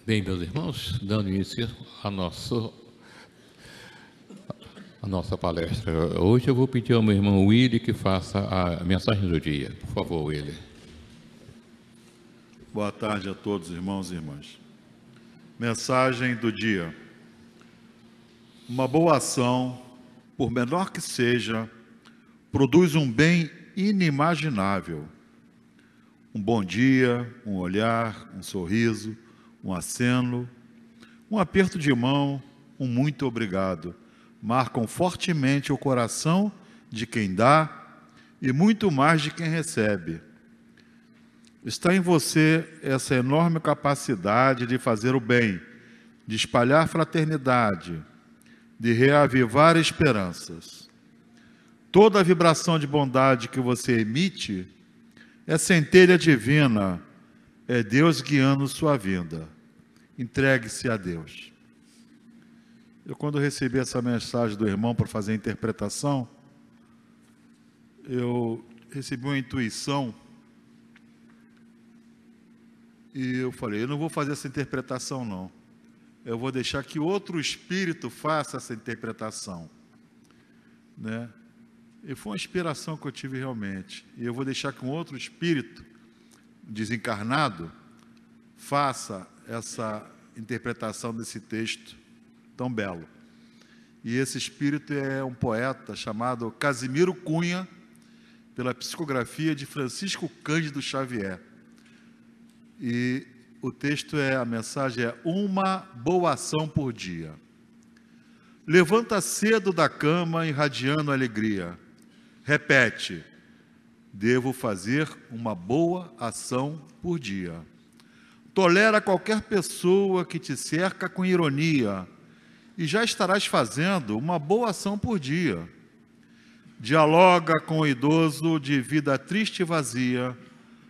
Bem, meus irmãos, dando início à nossa palestra. Hoje eu vou pedir ao meu irmão Willy que faça a mensagem do dia. Por favor, Willy. Boa tarde a todos, irmãos e irmãs. Mensagem do dia. Uma boa ação, por menor que seja, produz um bem inimaginável. Um bom dia, um olhar, um sorriso, um aceno, um aperto de mão, um muito obrigado, marcam fortemente o coração de quem dá e muito mais de quem recebe. Está em você essa enorme capacidade de fazer o bem, de espalhar fraternidade, de reavivar esperanças. Toda a vibração de bondade que você emite é centelha divina, é Deus guiando sua vida. Entregue-se a Deus. Quando recebi essa mensagem do irmão para fazer a interpretação, eu recebi uma intuição e eu falei, eu não vou fazer essa interpretação não. Eu vou deixar que outro espírito faça essa interpretação, né? E foi uma inspiração que eu tive realmente. E eu vou deixar que um outro espírito desencarnado faça essa interpretação desse texto tão belo. E esse espírito é um poeta chamado Casimiro Cunha, pela psicografia de Francisco Cândido Xavier. E o texto a mensagem é uma boa ação por dia. Levanta cedo da cama, irradiando alegria. Repete, devo fazer uma boa ação por dia. Tolera qualquer pessoa que te cerca com ironia e já estarás fazendo uma boa ação por dia. Dialoga com o idoso de vida triste e vazia.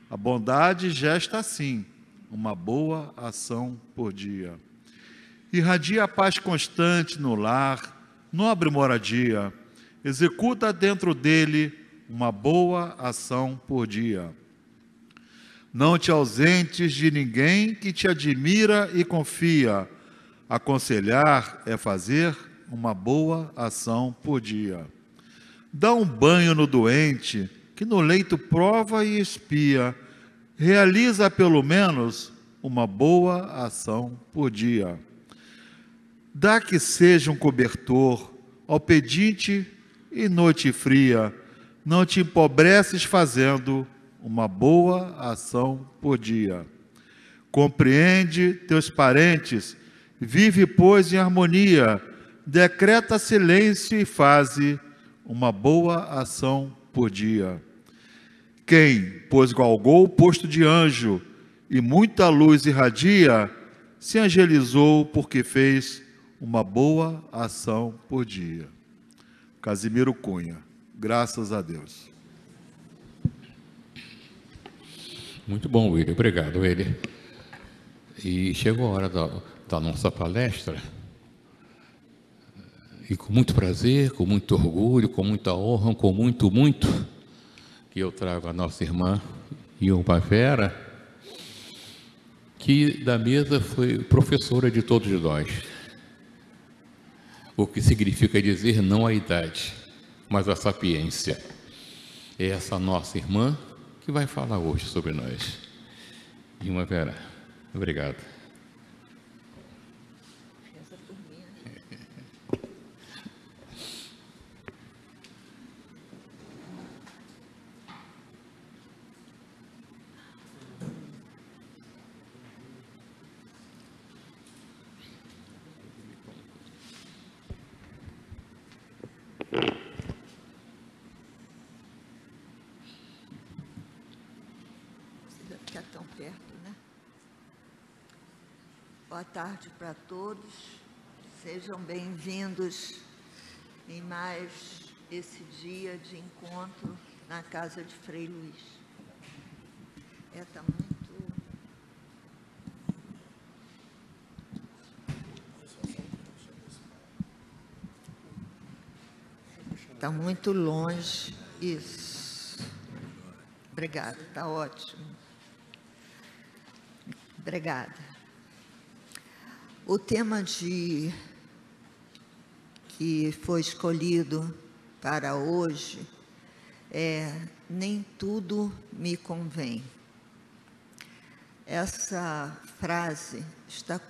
A bondade gesta assim, uma boa ação por dia. Irradia a paz constante no lar, nobre moradia. Executa dentro dele uma boa ação por dia. Não te ausentes de ninguém que te admira e confia. Aconselhar é fazer uma boa ação por dia. Dá um banho no doente, que no leito prova e espia. Realiza pelo menos uma boa ação por dia. Dá que seja um cobertor ao pedinte e noite fria. Não te empobreces fazendo uma boa ação por dia. Compreende teus parentes, vive, pois, em harmonia. Decreta silêncio e faze uma boa ação por dia. Quem, pois, galgou o posto de anjo e muita luz irradia, se angelizou porque fez uma boa ação por dia. Casimiro Cunha. Graças a Deus. Muito bom, Willy. Obrigado, Willy. E chegou a hora da nossa palestra. E com muito prazer, com muito orgulho, com muita honra, com muito, que eu trago a nossa irmã Ilma Vera, que da mesa foi professora de todos nós. O que significa dizer não a idade, mas a sapiência. É essa nossa irmã que vai falar hoje sobre nós. Ilma Vera, obrigado. Tão perto, né? Boa tarde para todos. Sejam bem-vindos em mais esse dia de encontro na casa de Frei Luiz. Está muito longe. Isso. Obrigada, está ótimo. Obrigada. O tema que foi escolhido para hoje é Nem Tudo Me Convém. Essa frase está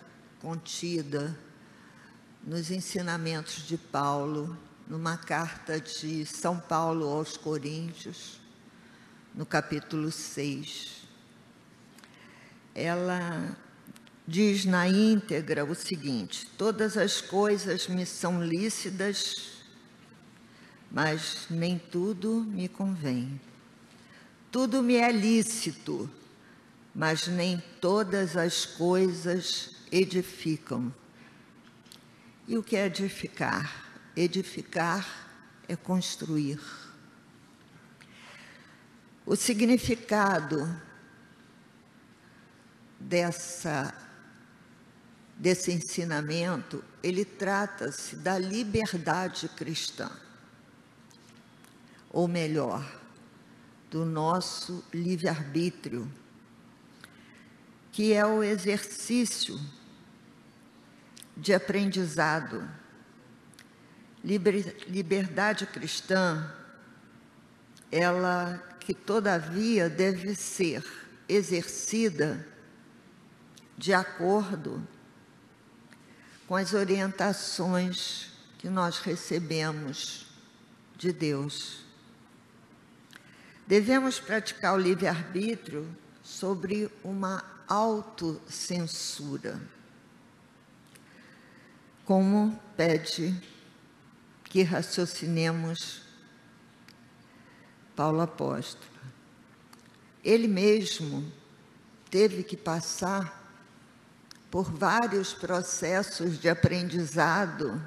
contida nos ensinamentos de Paulo, numa carta de São Paulo aos Coríntios, no capítulo 6. Ela diz na íntegra o seguinte: todas as coisas me são lícitas, mas nem tudo me convém. Tudo me é lícito, mas nem todas as coisas edificam. E o que é edificar? Edificar é construir. O significado desse ensinamento, ele trata-se da liberdade cristã, ou melhor, do nosso livre-arbítrio, que é o exercício de aprendizado. Liberdade cristã, ela que todavia deve ser exercida de acordo com as orientações que nós recebemos de Deus. Devemos praticar o livre-arbítrio sobre uma autocensura, como pede que raciocinemos Paulo apóstolo. Ele mesmo teve que passar por vários processos de aprendizado,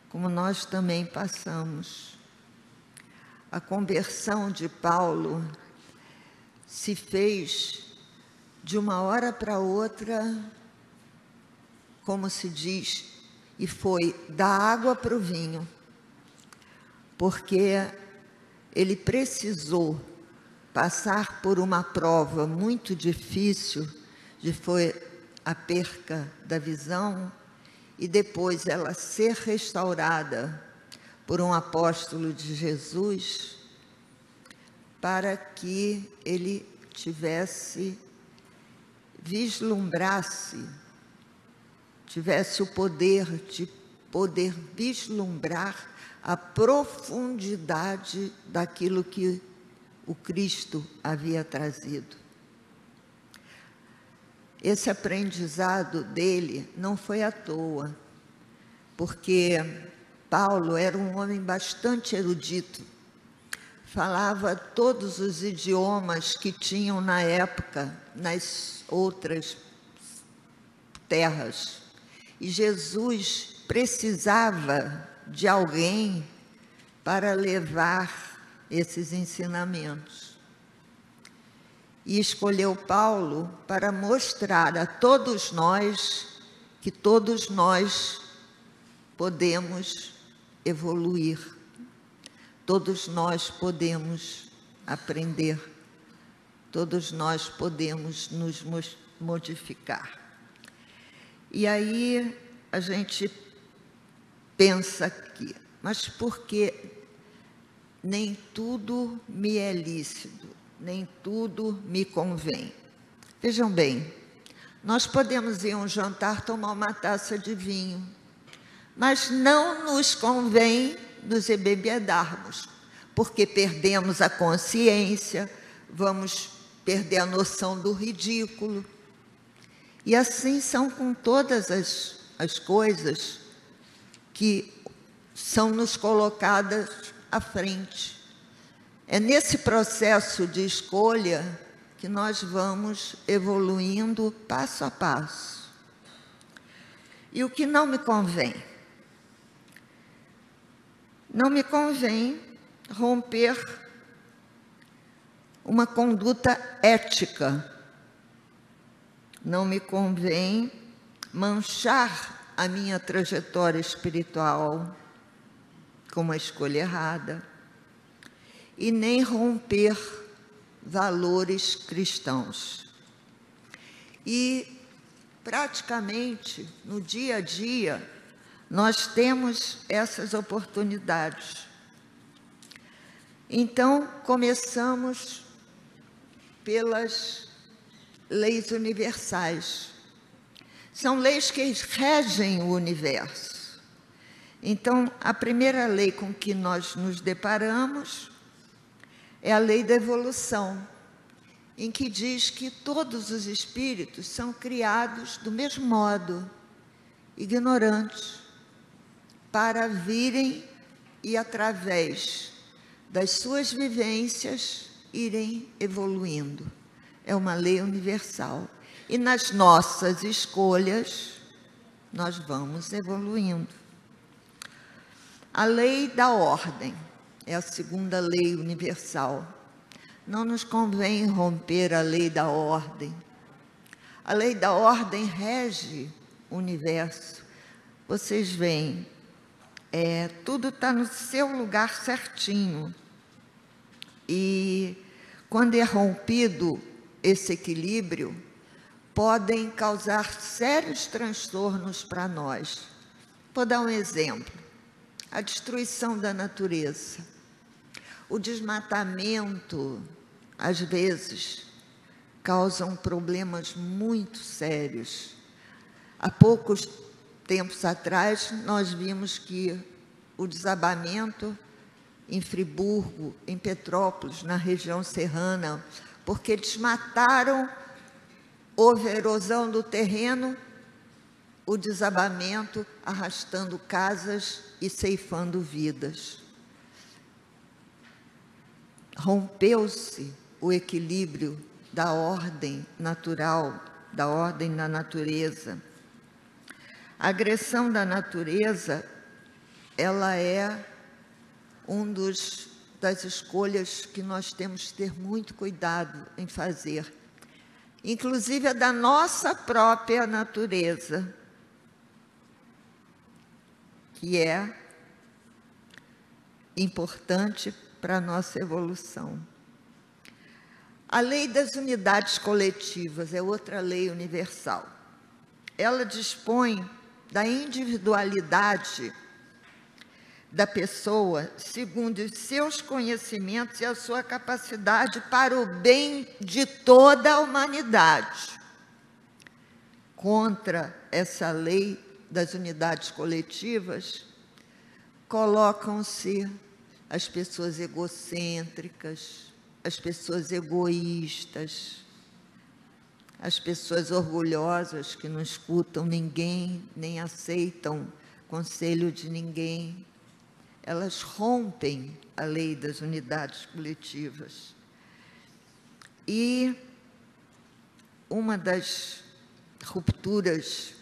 como nós também passamos. A conversão de Paulo se fez de uma hora para outra, como se diz, e foi da água para o vinho, porque ele precisou passar por uma prova muito difícil, foi a perca da visão, e depois ela ser restaurada por um apóstolo de Jesus, para que ele tivesse o poder de poder vislumbrar a profundidade daquilo que o Cristo havia trazido. Esse aprendizado dele não foi à toa, porque Paulo era um homem bastante erudito, falava todos os idiomas que tinham na época nas outras terras. E Jesus precisava de alguém para levar esses ensinamentos. E escolheu Paulo para mostrar a todos nós que todos nós podemos evoluir, todos nós podemos aprender, todos nós podemos nos modificar. E aí a gente pensa aqui, mas por que nem tudo me é lícito, nem tudo me convém? Vejam bem, nós podemos ir a um jantar tomar uma taça de vinho, mas não nos convém nos embebedarmos, porque perdemos a consciência, vamos perder a noção do ridículo. E assim são com todas as coisas que são nos colocadas à frente. É nesse processo de escolha que nós vamos evoluindo passo a passo. E o que não me convém? Não me convém romper uma conduta ética. Não me convém manchar a minha trajetória espiritual com uma escolha errada e nem romper valores cristãos. E praticamente, no dia a dia, nós temos essas oportunidades. Então, começamos pelas leis universais. São leis que regem o universo. Então, a primeira lei com que nós nos deparamos é a lei da evolução, em que diz que todos os espíritos são criados do mesmo modo, ignorantes, para virem e, através das suas vivências, irem evoluindo. É uma lei universal. E nas nossas escolhas, nós vamos evoluindo. A lei da ordem é a segunda lei universal. Não nos convém romper a lei da ordem. A lei da ordem rege o universo. Vocês veem, tudo está no seu lugar certinho. E quando é rompido esse equilíbrio, podem causar sérios transtornos para nós. Vou dar um exemplo. A destruição da natureza. O desmatamento, às vezes, causam problemas muito sérios. Há poucos tempos atrás, nós vimos que o desabamento em Friburgo, em Petrópolis, na região serrana, porque desmataram, houve erosão do terreno, o desabamento arrastando casas e ceifando vidas. Rompeu-se o equilíbrio da ordem natural, da ordem na natureza. A agressão da natureza, ela é das escolhas que nós temos que ter muito cuidado em fazer, inclusive a da nossa própria natureza, que é importante para a nossa evolução. A lei das unidades coletivas é outra lei universal. Ela dispõe da individualidade da pessoa segundo os seus conhecimentos e a sua capacidade para o bem de toda a humanidade. Contra essa lei das unidades coletivas, colocam-se as pessoas egocêntricas, as pessoas egoístas, as pessoas orgulhosas que não escutam ninguém, nem aceitam conselho de ninguém. Elas rompem a lei das unidades coletivas. E uma das rupturas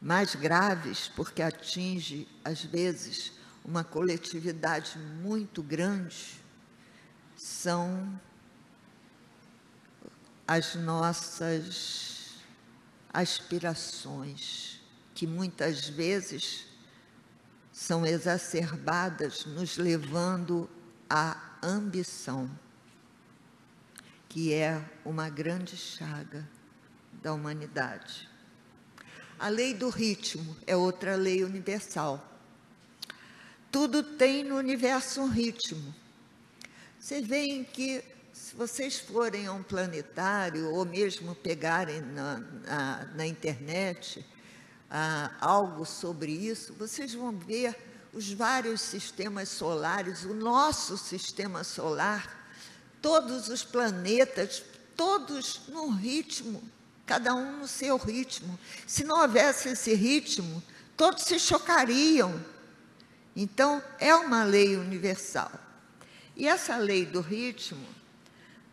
mais graves, porque atinge, às vezes, uma coletividade muito grande, são as nossas aspirações, que muitas vezes são exacerbadas, nos levando à ambição, que é uma grande chaga da humanidade. A lei do ritmo é outra lei universal. Tudo tem no universo um ritmo. Vocês veem que, se vocês forem a um planetário, ou mesmo pegarem na internet algo sobre isso, vocês vão ver os vários sistemas solares, o nosso sistema solar, todos os planetas, todos num ritmo, cada um no seu ritmo. Se não houvesse esse ritmo, todos se chocariam. Então, é uma lei universal. E essa lei do ritmo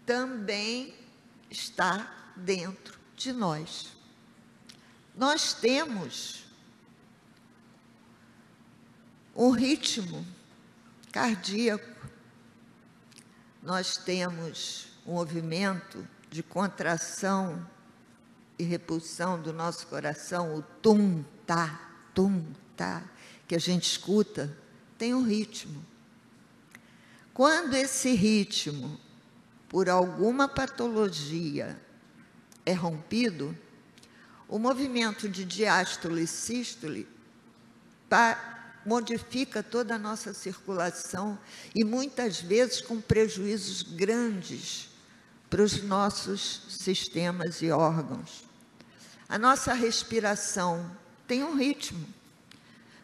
também está dentro de nós. Nós temos um ritmo cardíaco, nós temos um movimento de contração e repulsão do nosso coração, o tum-tá, que a gente escuta, tem um ritmo. Quando esse ritmo, por alguma patologia, é rompido, O movimento de diástole e sístole modifica toda a nossa circulação e muitas vezes com prejuízos grandes para os nossos sistemas e órgãos. A nossa respiração tem um ritmo.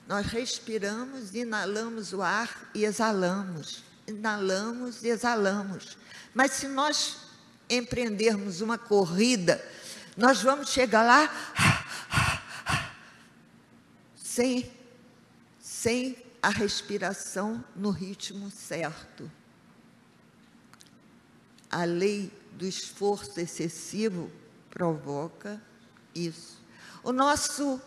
Nós respiramos, inalamos o ar e exalamos. Inalamos e exalamos. Mas se nós empreendermos uma corrida, nós vamos chegar lá sem a respiração no ritmo certo. A lei do esforço excessivo provoca isso. O nosso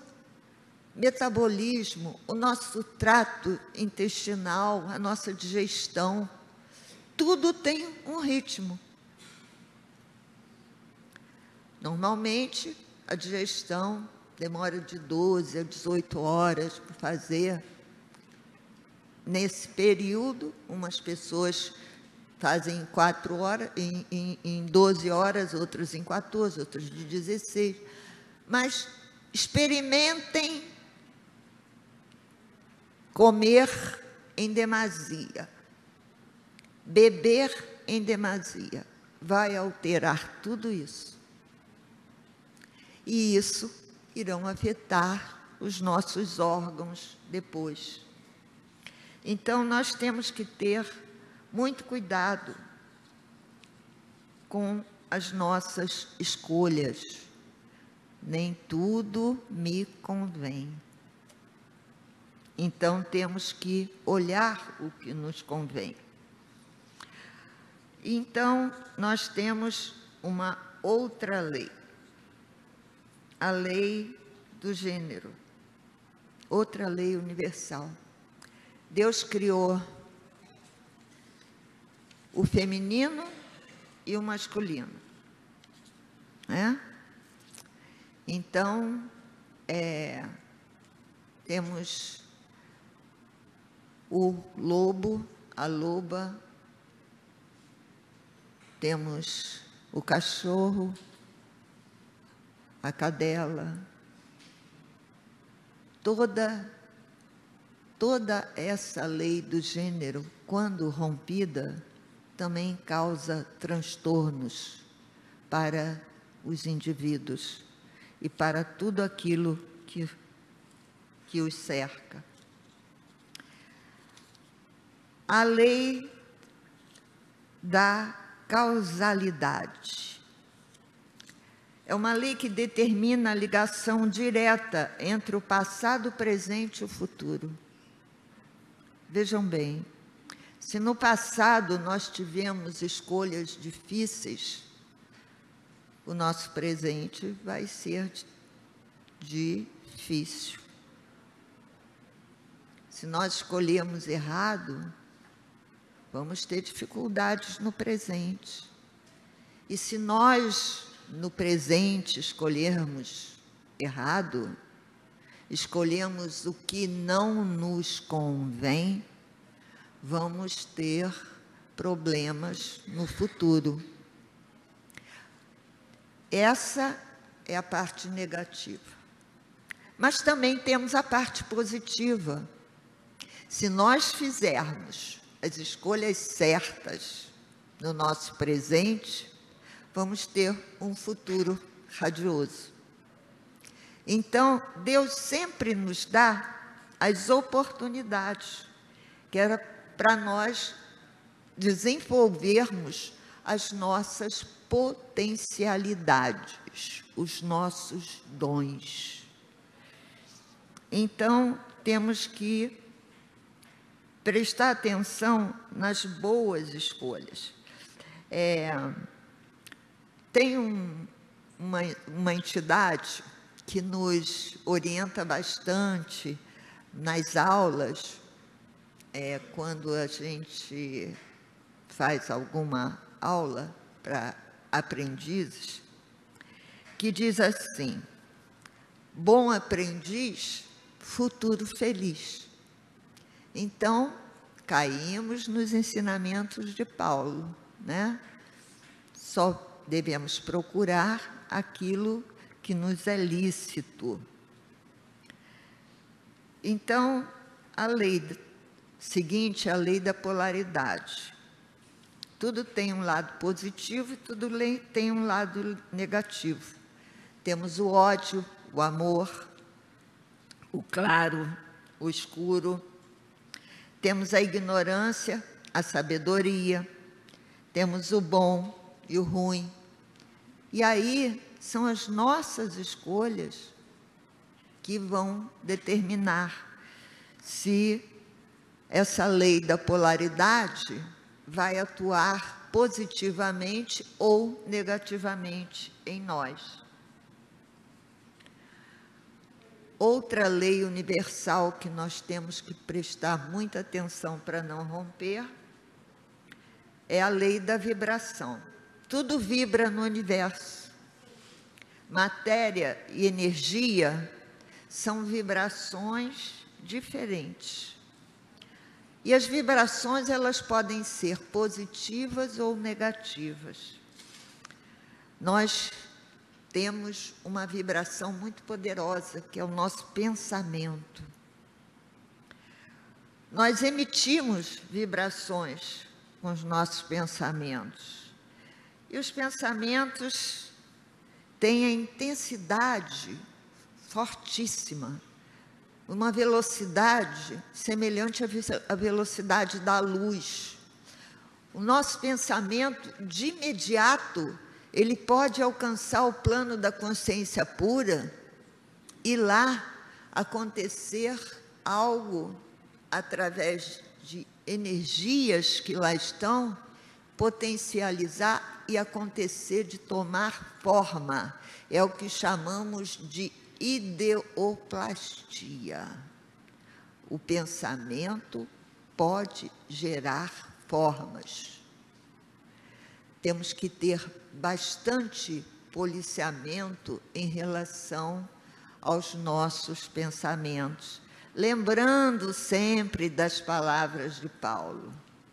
metabolismo, o nosso trato intestinal, a nossa digestão, tudo tem um ritmo. Normalmente, a digestão demora de 12 a 18 horas para fazer. Nesse período, umas pessoas fazem em 4 horas, em 12 horas, outras em 14, outras de 16. Mas experimentem comer em demasia, beber em demasia. Vai alterar tudo isso. E isso irão afetar os nossos órgãos depois. Então, nós temos que ter muito cuidado com as nossas escolhas. Nem tudo me convém. Então, temos que olhar o que nos convém. Então, nós temos uma outra lei. A lei do gênero. Outra lei universal. Deus criou o feminino e o masculino, né? Então, temos o lobo, a loba, temos o cachorro, a cadela, toda essa lei do gênero, quando rompida, também causa transtornos para os indivíduos e para tudo aquilo que os cerca. A lei da causalidade. É uma lei que determina a ligação direta entre o passado, o presente e o futuro. Vejam bem, se no passado nós tivemos escolhas difíceis, o nosso presente vai ser difícil. Se nós escolhermos errado, vamos ter dificuldades no presente. E se nós, no presente, escolhermos errado, escolhemos o que não nos convém, vamos ter problemas no futuro. Essa é a parte negativa. Mas também temos a parte positiva. Se nós fizermos as escolhas certas no nosso presente, vamos ter um futuro radioso. Então, Deus sempre nos dá as oportunidades, que era para nós desenvolvermos as nossas potencialidades, os nossos dons. Então, temos que prestar atenção nas boas escolhas. Tem uma entidade que nos orienta bastante nas aulas, quando a gente faz alguma aula para aprendizes, que diz assim: bom aprendiz, futuro feliz. Então, caímos nos ensinamentos de Paulo, né? Só devemos procurar aquilo que nos é lícito. Então, a lei seguinte é a lei da polaridade. Tudo tem um lado positivo e tudo tem um lado negativo. Temos o ódio, o amor, o claro, o escuro. Temos a ignorância, a sabedoria. Temos o bom e o ruim. E aí são as nossas escolhas que vão determinar se essa lei da polaridade vai atuar positivamente ou negativamente em nós. Outra lei universal que nós temos que prestar muita atenção para não romper é a lei da vibração. Tudo vibra no universo. Matéria e energia são vibrações diferentes. E as vibrações, elas podem ser positivas ou negativas. Nós temos uma vibração muito poderosa, que é o nosso pensamento. Nós emitimos vibrações com os nossos pensamentos. E os pensamentos têm a intensidade fortíssima, uma velocidade semelhante à velocidade da luz. O nosso pensamento, de imediato, ele pode alcançar o plano da consciência pura e lá acontecer algo através de energias que lá estão, potencializar e acontecer de tomar forma. É o que chamamos de ideoplastia. O pensamento pode gerar formas. Temos que ter bastante policiamento em relação aos nossos pensamentos, lembrando sempre das palavras de Paulo: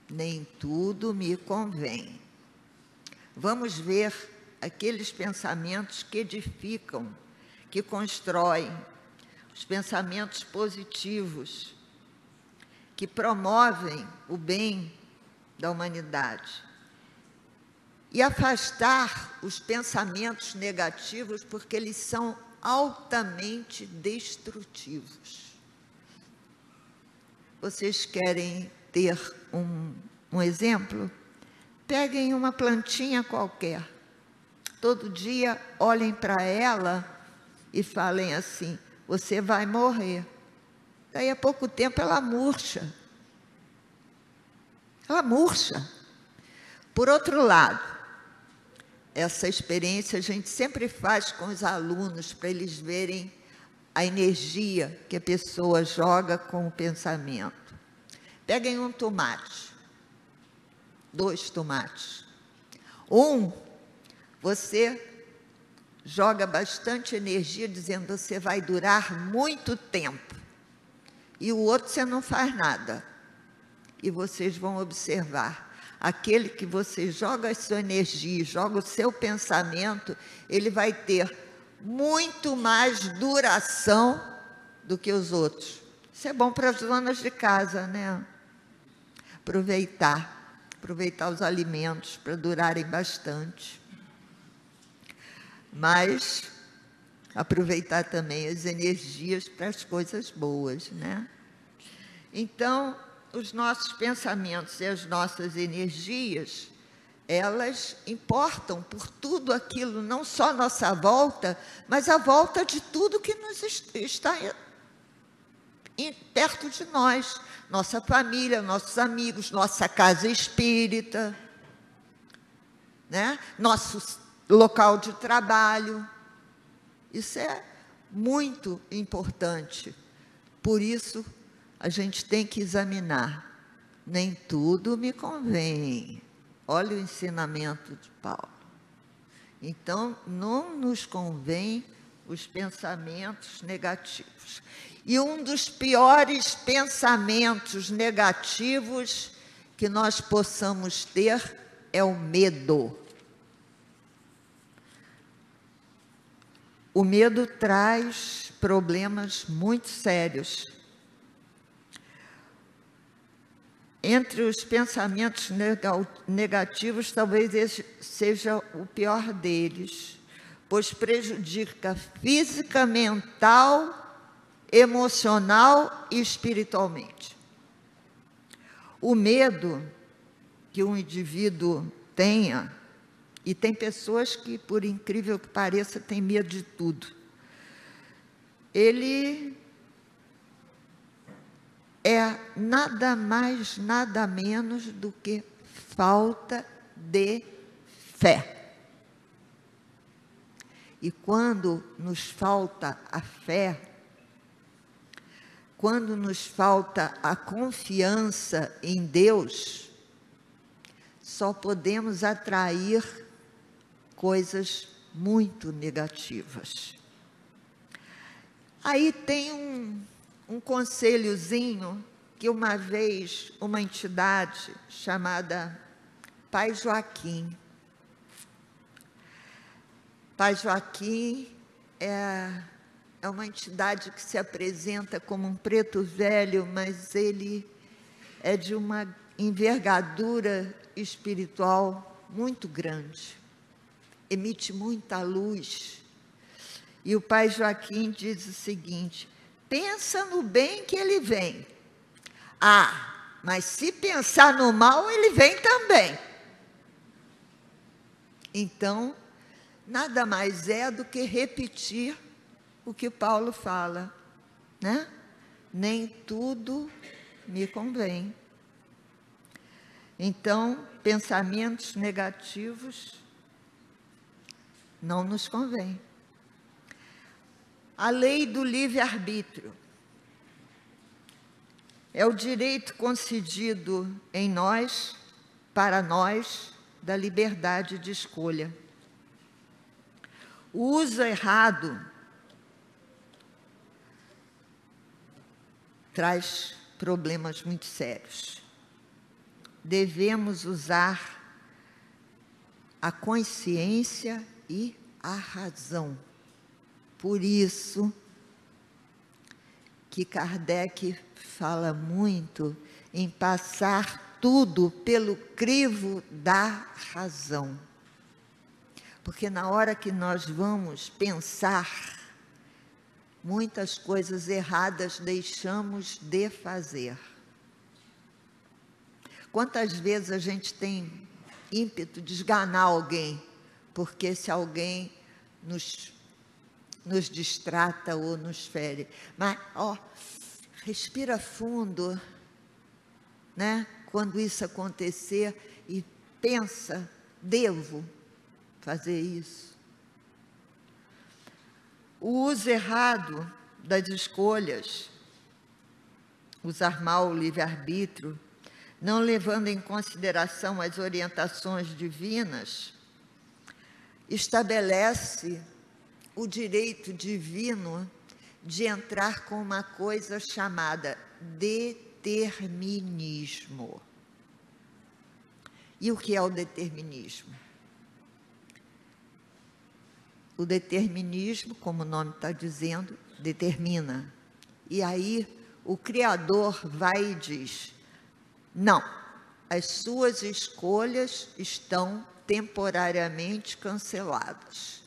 nem tudo me convém. Vamos ver aqueles pensamentos que edificam, que constroem, os pensamentos positivos, que promovem o bem da humanidade. E afastar os pensamentos negativos, porque eles são altamente destrutivos. Vocês querem ter um exemplo? Peguem uma plantinha qualquer. Todo dia olhem para ela e falem assim: você vai morrer. Daí a pouco tempo ela murcha. Ela murcha. Por outro lado, essa experiência a gente sempre faz com os alunos, para eles verem a energia que a pessoa joga com o pensamento. Peguem um tomate, 2 tomates. Você joga bastante energia dizendo: você vai durar muito tempo. E o outro você não faz nada. E vocês vão observar. Aquele que você joga a sua energia, joga o seu pensamento, ele vai ter muito mais duração do que os outros. Isso é bom para as donas de casa, né? Aproveitar os alimentos para durarem bastante. Mas aproveitar também as energias para as coisas boas, né? Então, os nossos pensamentos e as nossas energias, elas importam por tudo aquilo, não só à nossa volta, mas à volta de tudo que nos está perto de nós. Nossa família, nossos amigos, nossa casa espírita, né? Nosso local de trabalho. Isso é muito importante. Por isso, a gente tem que examinar. Nem tudo me convém. Olha o ensinamento de Paulo. Então, não nos convém os pensamentos negativos. E um dos piores pensamentos negativos que nós possamos ter é o medo. O medo traz problemas muito sérios. Entre os pensamentos negativos, talvez esse seja o pior deles, pois prejudica física, mental, emocional e espiritualmente. O medo que um indivíduo tenha, e tem pessoas que, por incrível que pareça, têm medo de tudo, ele é nada mais, nada menos do que falta de fé. E quando nos falta a fé, quando nos falta a confiança em Deus, só podemos atrair coisas muito negativas. Aí tem um conselhozinho que uma vez uma entidade chamada Pai Joaquim. Pai Joaquim é uma entidade que se apresenta como um preto velho, mas ele é de uma envergadura espiritual muito grande. Emite muita luz. E o Pai Joaquim diz o seguinte: pensa no bem que ele vem. Ah, mas se pensar no mal, ele vem também. Então, nada mais é do que repetir o que Paulo fala, né? Nem tudo me convém. Então, pensamentos negativos não nos convém. A lei do livre-arbítrio é o direito concedido em nós, para nós, da liberdade de escolha. O uso errado traz problemas muito sérios. Devemos usar a consciência e a razão. Por isso que Kardec fala muito em passar tudo pelo crivo da razão. Porque na hora que nós vamos pensar, muitas coisas erradas deixamos de fazer. Quantas vezes a gente tem ímpeto de esganar alguém, porque se alguém nos distrata ou nos fere. Mas, respira fundo, né? Quando isso acontecer, e pensa, devo fazer isso. O uso errado das escolhas, usar mal o livre-arbítrio, não levando em consideração as orientações divinas, estabelece o direito divino de entrar com uma coisa chamada determinismo. E o que é o determinismo? O determinismo, como o nome está dizendo, determina. E aí o Criador vai e diz: não, as suas escolhas estão temporariamente canceladas.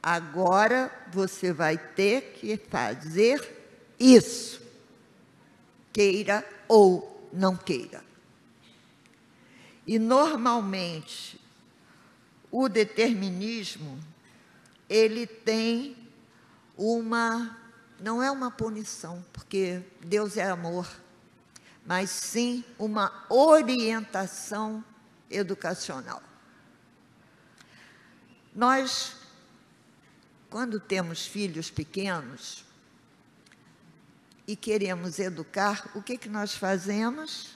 Agora você vai ter que fazer isso, queira ou não queira. E normalmente o determinismo, ele tem não é uma punição, porque Deus é amor, mas sim uma orientação educacional. Nós, quando temos filhos pequenos e queremos educar, o que nós fazemos?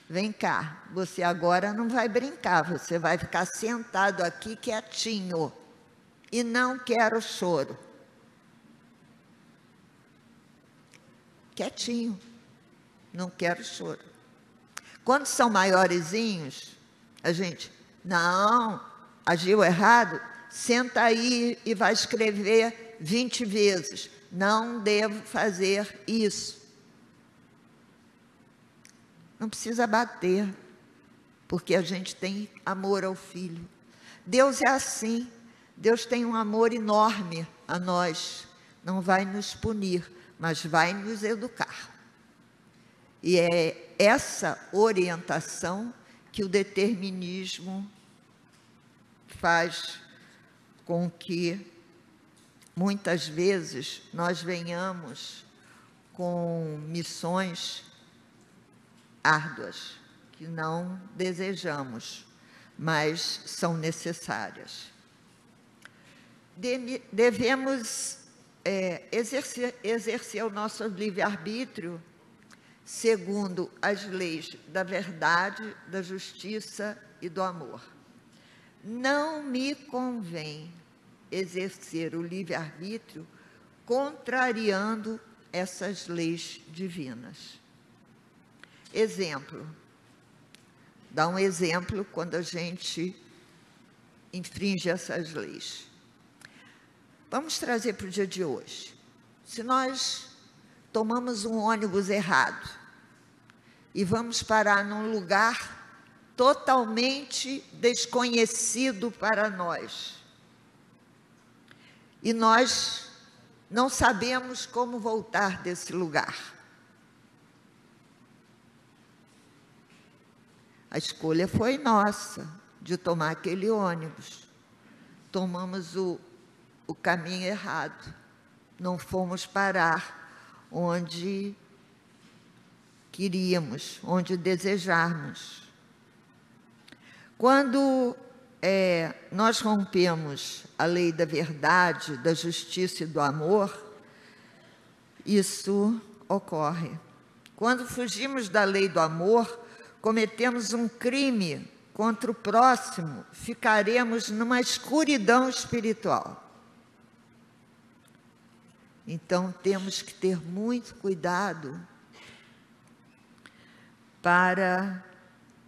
Vem cá, você agora não vai brincar, você vai ficar sentado aqui quietinho e não quero choro. Quietinho, não quero choro. Quando são maiorzinhos, a gente, não, agiu errado, senta aí e vai escrever 20 vezes: não devo fazer isso. Não precisa bater, porque a gente tem amor ao filho. Deus é assim. Deus tem um amor enorme a nós. Não vai nos punir, mas vai nos educar. E é essa orientação que o determinismo faz com que, muitas vezes, nós venhamos com missões árduas, que não desejamos, mas são necessárias. Devemos exercer o nosso livre-arbítrio segundo as leis da verdade, da justiça e do amor. Não me convém exercer o livre-arbítrio contrariando essas leis divinas. Exemplo. Dá um exemplo quando a gente infringe essas leis. Vamos trazer para o dia de hoje. Se nós tomamos um ônibus errado e vamos parar num lugar totalmente desconhecido para nós, e nós não sabemos como voltar desse lugar, a escolha foi nossa de tomar aquele ônibus. Tomamos o caminho errado. Não fomos parar onde queríamos, onde desejáramos. Quando nós rompemos a lei da verdade, da justiça e do amor, isso ocorre. Quando fugimos da lei do amor, cometemos um crime contra o próximo, ficaremos numa escuridão espiritual. Então, temos que ter muito cuidado para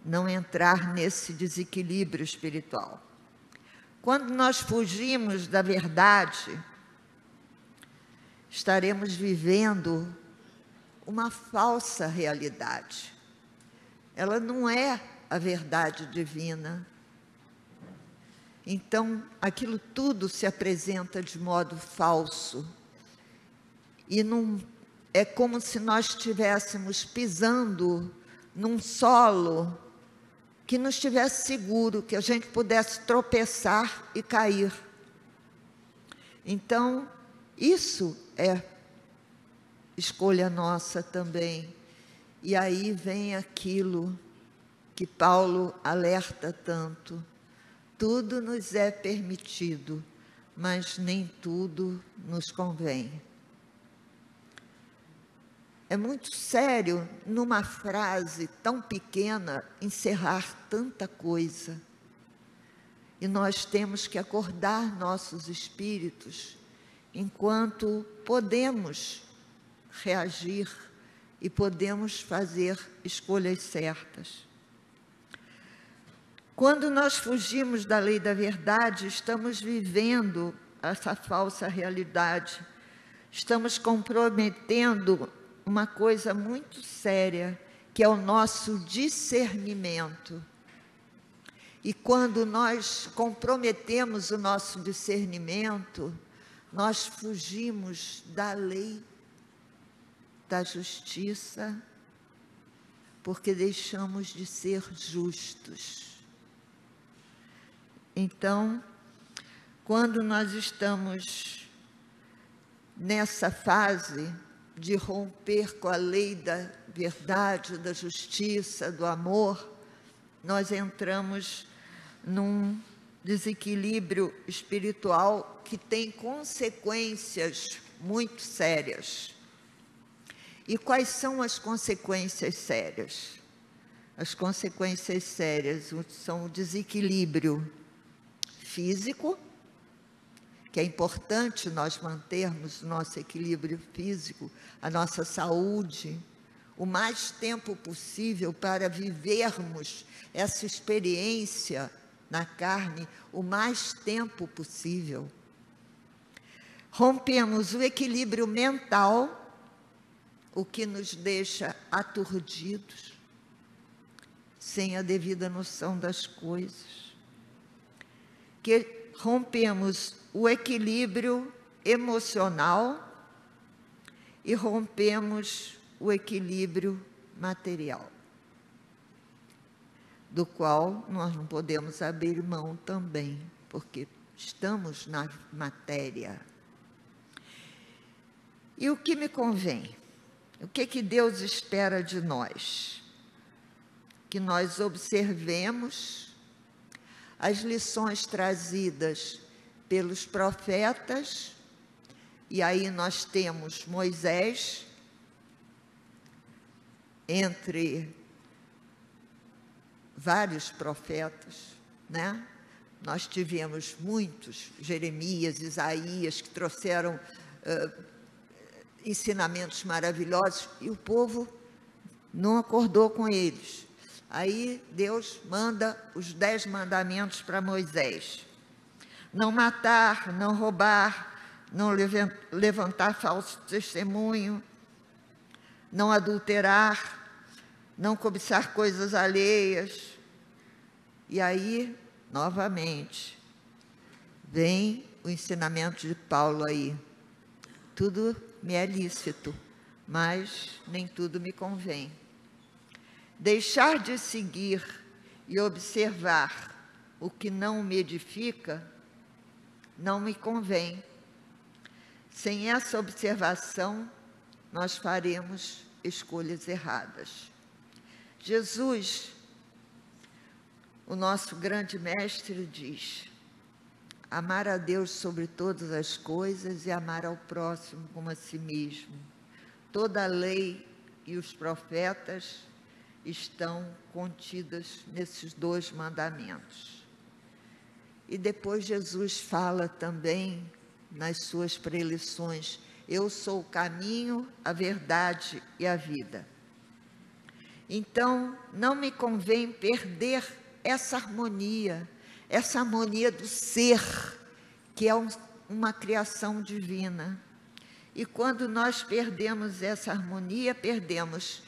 não entrar nesse desequilíbrio espiritual. Quando nós fugimos da verdade, estaremos vivendo uma falsa realidade. Ela não é a verdade divina. Então, aquilo tudo se apresenta de modo falso. E não, é como se nós estivéssemos pisando num solo que não estivesse seguro, que a gente pudesse tropeçar e cair. Então, isso é escolha nossa também. E aí vem aquilo que Paulo alerta tanto: tudo nos é permitido, mas nem tudo nos convém. É muito sério, numa frase tão pequena, encerrar tanta coisa. E nós temos que acordar nossos espíritos enquanto podemos reagir e podemos fazer escolhas certas. Quando nós fugimos da lei da verdade, estamos vivendo essa falsa realidade. Estamos comprometendo uma coisa muito séria, que é o nosso discernimento. E quando nós comprometemos o nosso discernimento, nós fugimos da lei da justiça, porque deixamos de ser justos. Então, quando nós estamos nessa fase de romper com a lei da verdade, da justiça, do amor, nós entramos num desequilíbrio espiritual que tem consequências muito sérias. E quais são as consequências sérias? As consequências sérias são o desequilíbrio físico, que é importante nós mantermos o nosso equilíbrio físico, a nossa saúde, o mais tempo possível para vivermos essa experiência na carne, o mais tempo possível. rompemos o equilíbrio mental, o que nos deixa aturdidos, sem a devida noção das coisas. Que rompemos o equilíbrio emocional e rompemos o equilíbrio material, do qual nós não podemos abrir mão também, porque estamos na matéria. E o que me convém? O que Deus espera de nós? Que nós observemos as lições trazidas pelos profetas, e aí nós temos Moisés, entre vários profetas, né? Nós tivemos muitos, Jeremias, Isaías, que trouxeram ensinamentos maravilhosos, e o povo não acordou com eles. Aí Deus manda os 10 mandamentos para Moisés: não matar, não roubar, não levantar falso testemunho, não adulterar, não cobiçar coisas alheias. E aí, novamente, vem o ensinamento de Paulo aí: tudo me é lícito, mas nem tudo me convém. Deixar de seguir e observar o que não me edifica não me convém. Sem essa observação, nós faremos escolhas erradas. Jesus, o nosso grande mestre, diz: amar a Deus sobre todas as coisas e amar ao próximo como a si mesmo. Toda a lei e os profetas estão contidas nesses 2 mandamentos. E depois Jesus fala também nas suas preleções: eu sou o caminho, a verdade e a vida. Então, não me convém perder essa harmonia do ser, que é uma criação divina. E quando nós perdemos essa harmonia, perdemos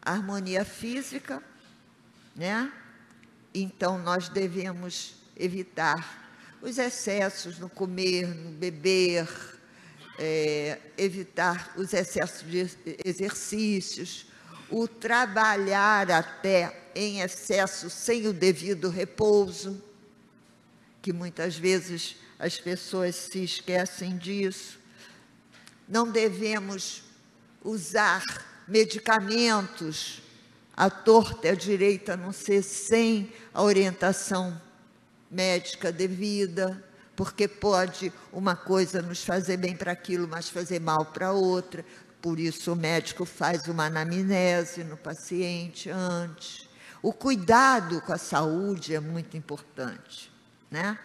a harmonia física, né? Então, nós devemos evitar os excessos no comer, no beber, evitar os excessos de exercícios, o trabalhar até em excesso sem o devido repouso, que muitas vezes as pessoas se esquecem disso. Não devemos usar medicamentos à torta e à direita, a não ser sem a orientação médica devida, porque pode uma coisa nos fazer bem para aquilo, mas fazer mal para outra. Por isso o médico faz uma anamnese no paciente antes. O cuidado com a saúde é muito importante, né?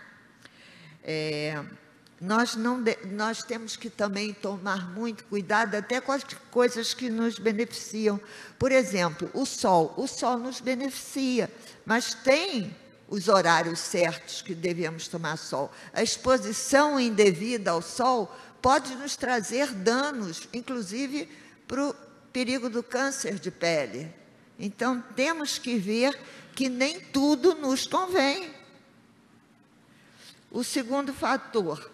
Nós temos que também tomar muito cuidado até com as coisas que nos beneficiam. Por exemplo, o sol nos beneficia, mas tem os horários certos que devemos tomar sol. A exposição indevida ao sol pode nos trazer danos, inclusive para o perigo do câncer de pele. Então, temos que ver que nem tudo nos convém. O segundo fator,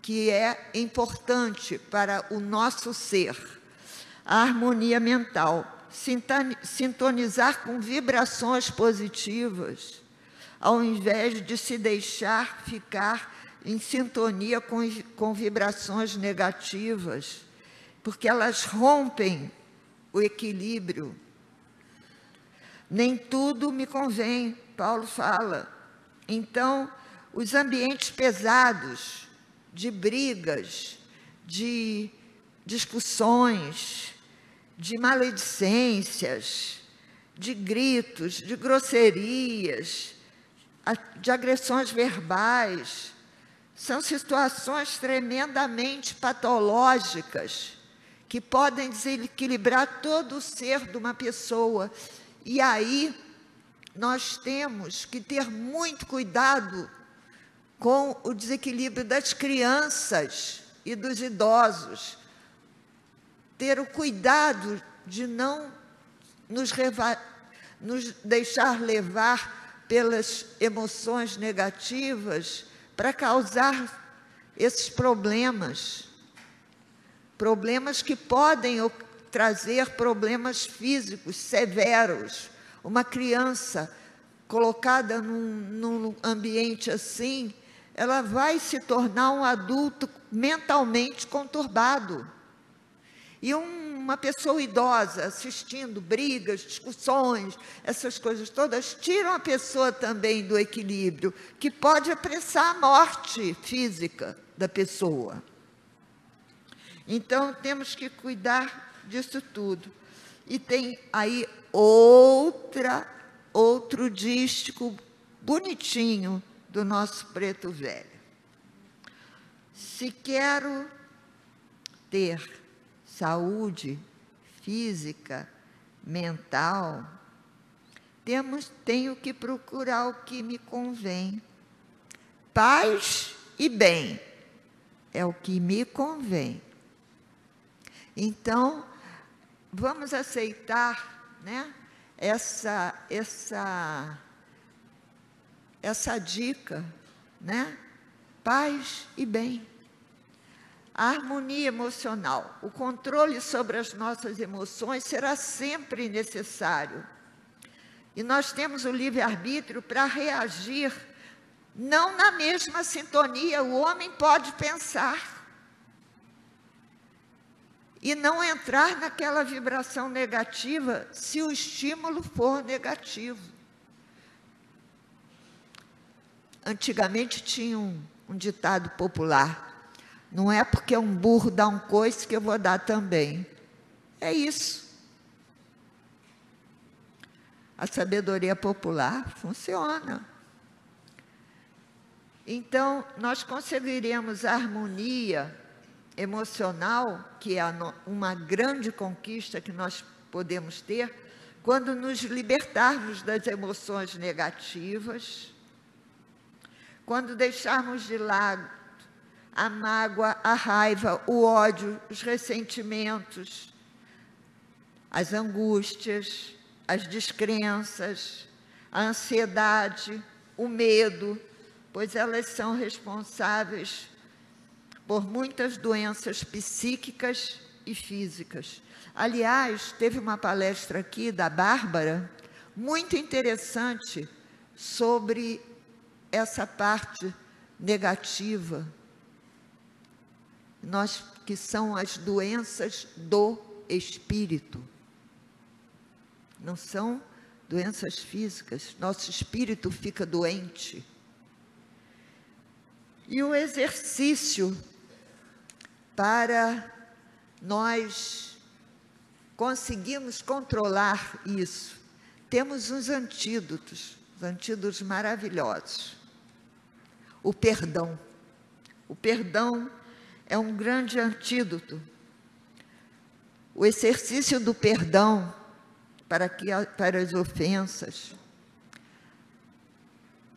que é importante para o nosso ser, a harmonia mental, sintonizar com vibrações positivas, ao invés de se deixar ficar em sintonia com vibrações negativas, porque elas rompem o equilíbrio. Nem tudo me convém, Paulo fala. Então, os ambientes pesados, de brigas, de discussões, de maledicências, de gritos, de grosserias, de agressões verbais, são situações tremendamente patológicas que podem desequilibrar todo o ser de uma pessoa. E aí nós temos que ter muito cuidado com o desequilíbrio das crianças e dos idosos. Ter o cuidado de não nos deixar levar pelas emoções negativas para causar esses problemas que podem trazer problemas físicos severos. Uma criança colocada num ambiente assim, ela vai se tornar um adulto mentalmente conturbado. E uma pessoa idosa assistindo brigas, discussões, essas coisas todas, tiram a pessoa também do equilíbrio, que pode apressar a morte física da pessoa. Então, temos que cuidar disso tudo. E tem aí outro dístico bonitinho do nosso preto velho. Se quero ter saúde física, mental, tenho que procurar o que me convém. Paz e bem é o que me convém. Então, vamos aceitar, né, essa dica, né? Paz e bem. A harmonia emocional, o controle sobre as nossas emoções será sempre necessário. E nós temos o livre-arbítrio para reagir, não na mesma sintonia. O homem pode pensar e não entrar naquela vibração negativa se o estímulo for negativo. Antigamente tinha um ditado popular: não é porque um burro dá um coice que eu vou dar também. É isso. A sabedoria popular funciona. Então, nós conseguiremos a harmonia emocional, que é uma grande conquista que nós podemos ter, quando nos libertarmos das emoções negativas, quando deixarmos de lado a mágoa, a raiva, o ódio, os ressentimentos, as angústias, as descrenças, a ansiedade, o medo, pois elas são responsáveis por muitas doenças psíquicas e físicas. Aliás, teve uma palestra aqui da Bárbara, muito interessante, sobre essa parte negativa, que são as doenças do espírito. Não são doenças físicas, nosso espírito fica doente. E o exercício para nós conseguirmos controlar isso. Temos uns antídotos maravilhosos. O perdão. O perdão é um grande antídoto. O exercício do perdão para as ofensas.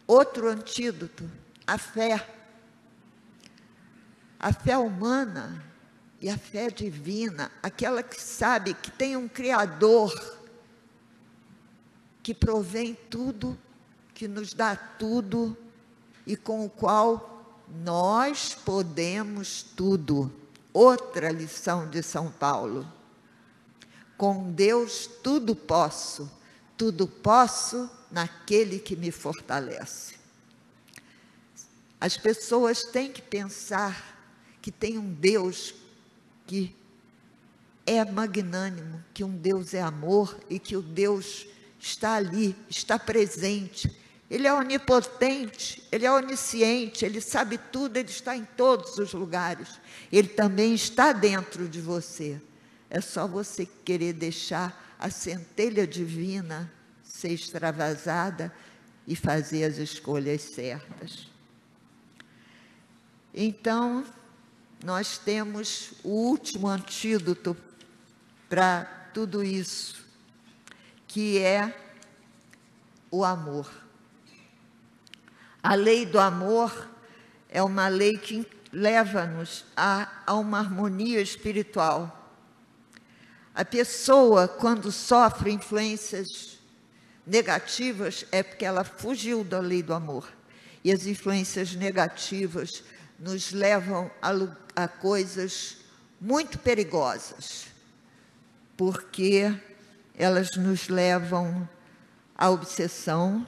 Outro antídoto, a fé. A fé humana e a fé divina, aquela que sabe que tem um Criador que provém tudo, que nos dá tudo e com o qual nós podemos tudo. Outra lição de São Paulo. Com Deus tudo posso naquele que me fortalece. As pessoas têm que pensar que tem um Deus que é magnânimo, que um Deus é amor e que o Deus está ali, está presente. Ele é onipotente, Ele é onisciente, Ele sabe tudo, Ele está em todos os lugares. Ele também está dentro de você. É só você querer deixar a centelha divina ser extravasada e fazer as escolhas certas. Então, nós temos o último antídoto para tudo isso, que é o amor. A lei do amor é uma lei que leva-nos a uma harmonia espiritual. A pessoa, quando sofre influências negativas, é porque ela fugiu da lei do amor. E as influências negativas nos levam a coisas muito perigosas, porque elas nos levam à obsessão,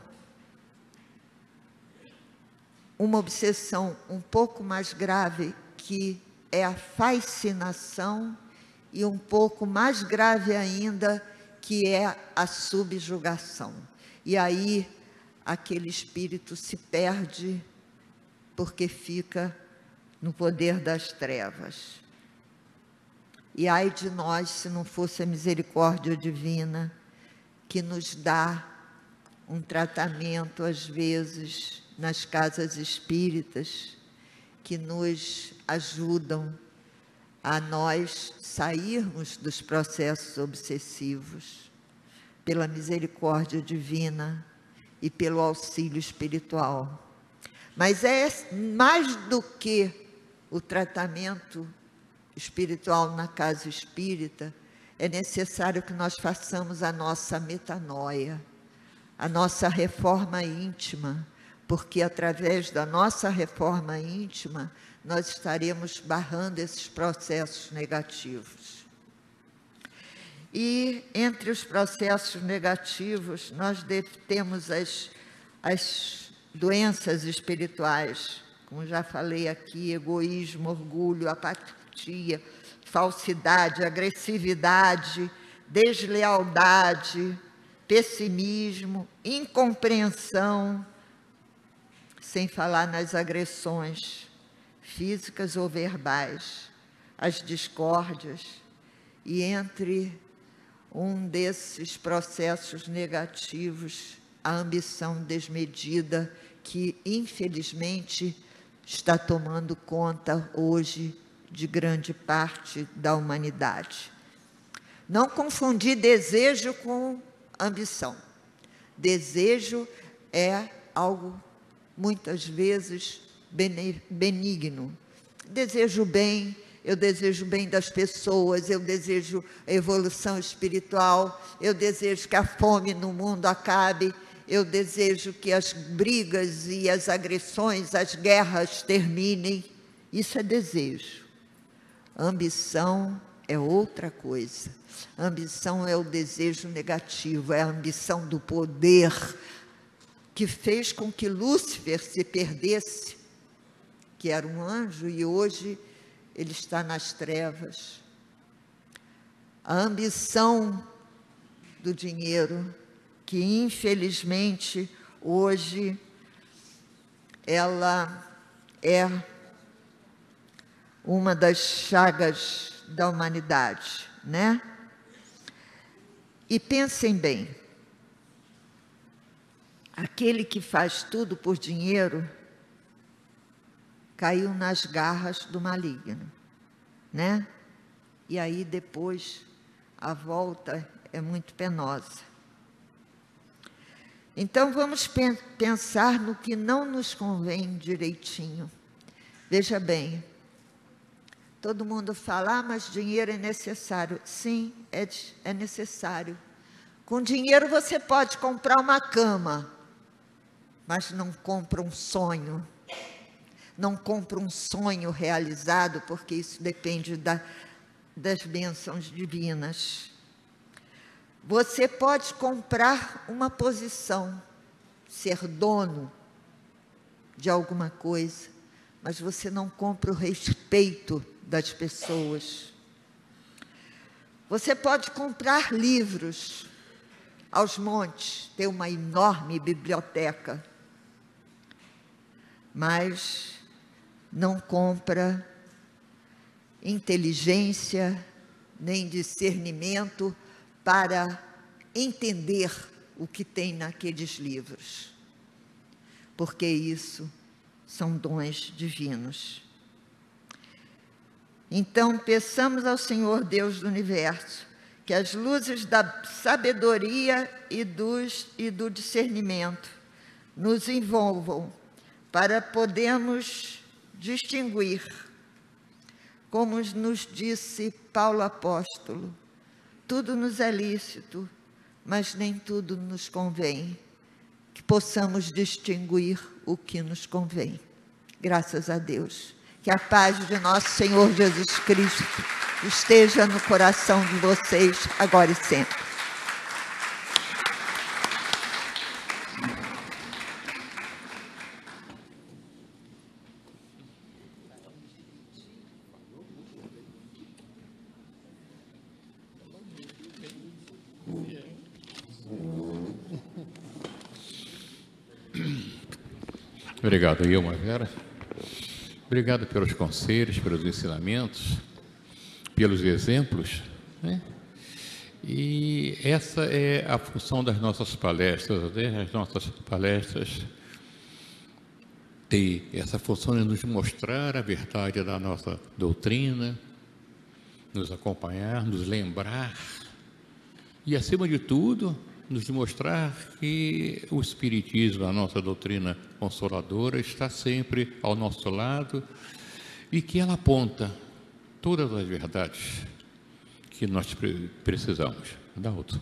uma obsessão um pouco mais grave, que é a fascinação, e um pouco mais grave ainda, que é a subjugação. E aí, aquele espírito se perde, porque fica no poder das trevas. E ai de nós, se não fosse a misericórdia divina, que nos dá um tratamento, às vezes, nas casas espíritas, que nos ajudam a nós sairmos dos processos obsessivos, pela misericórdia divina e pelo auxílio espiritual. Mas é mais do que o tratamento espiritual na casa espírita, é necessário que nós façamos a nossa metanoia, a nossa reforma íntima, porque através da nossa reforma íntima, nós estaremos barrando esses processos negativos. E entre os processos negativos, nós temos as doenças espirituais, como já falei aqui, egoísmo, orgulho, apatia, falsidade, agressividade, deslealdade, pessimismo, incompreensão, sem falar nas agressões físicas ou verbais, as discórdias. E entre um desses processos negativos, a ambição desmedida, que infelizmente está tomando conta hoje de grande parte da humanidade. Não confundir desejo com ambição. Desejo é algo, muitas vezes, benigno. Desejo bem, eu desejo bem das pessoas, eu desejo a evolução espiritual, eu desejo que a fome no mundo acabe, eu desejo que as brigas e as agressões, as guerras terminem. Isso é desejo. Ambição é outra coisa. Ambição é o desejo negativo, é a ambição do poder, que fez com que Lúcifer se perdesse, que era um anjo, e hoje ele está nas trevas. A ambição do dinheiro, que infelizmente hoje ela é uma das chagas da humanidade, né? E pensem bem, aquele que faz tudo por dinheiro caiu nas garras do maligno, né? E aí depois a volta é muito penosa. Então vamos pensar no que não nos convém direitinho. Veja bem, todo mundo fala, mas dinheiro é necessário. Sim, é necessário. Com dinheiro você pode comprar uma cama, mas não compra um sonho. Não compra um sonho realizado, porque isso depende das bênçãos divinas. Você pode comprar uma posição, ser dono de alguma coisa, mas você não compra o respeito das pessoas. Você pode comprar livros aos montes, ter uma enorme biblioteca, mas não compra inteligência nem discernimento para entender o que tem naqueles livros, porque isso são dons divinos. Então, peçamos ao Senhor Deus do Universo que as luzes da sabedoria e do discernimento nos envolvam para podermos distinguir. Como nos disse Paulo apóstolo, tudo nos é lícito, mas nem tudo nos convém. Que possamos distinguir o que nos convém. Graças a Deus. Que a paz de nosso Senhor Jesus Cristo esteja no coração de vocês, agora e sempre. Obrigado, Ilma Vera. Obrigado pelos conselhos, pelos ensinamentos, pelos exemplos, né? E essa é a função das nossas palestras, né? As nossas palestras têm essa função de nos mostrar a verdade da nossa doutrina, nos acompanhar, nos lembrar e, acima de tudo, nos mostrar que o Espiritismo, a nossa doutrina consoladora, está sempre ao nosso lado e que ela aponta todas as verdades que nós precisamos. Dalto.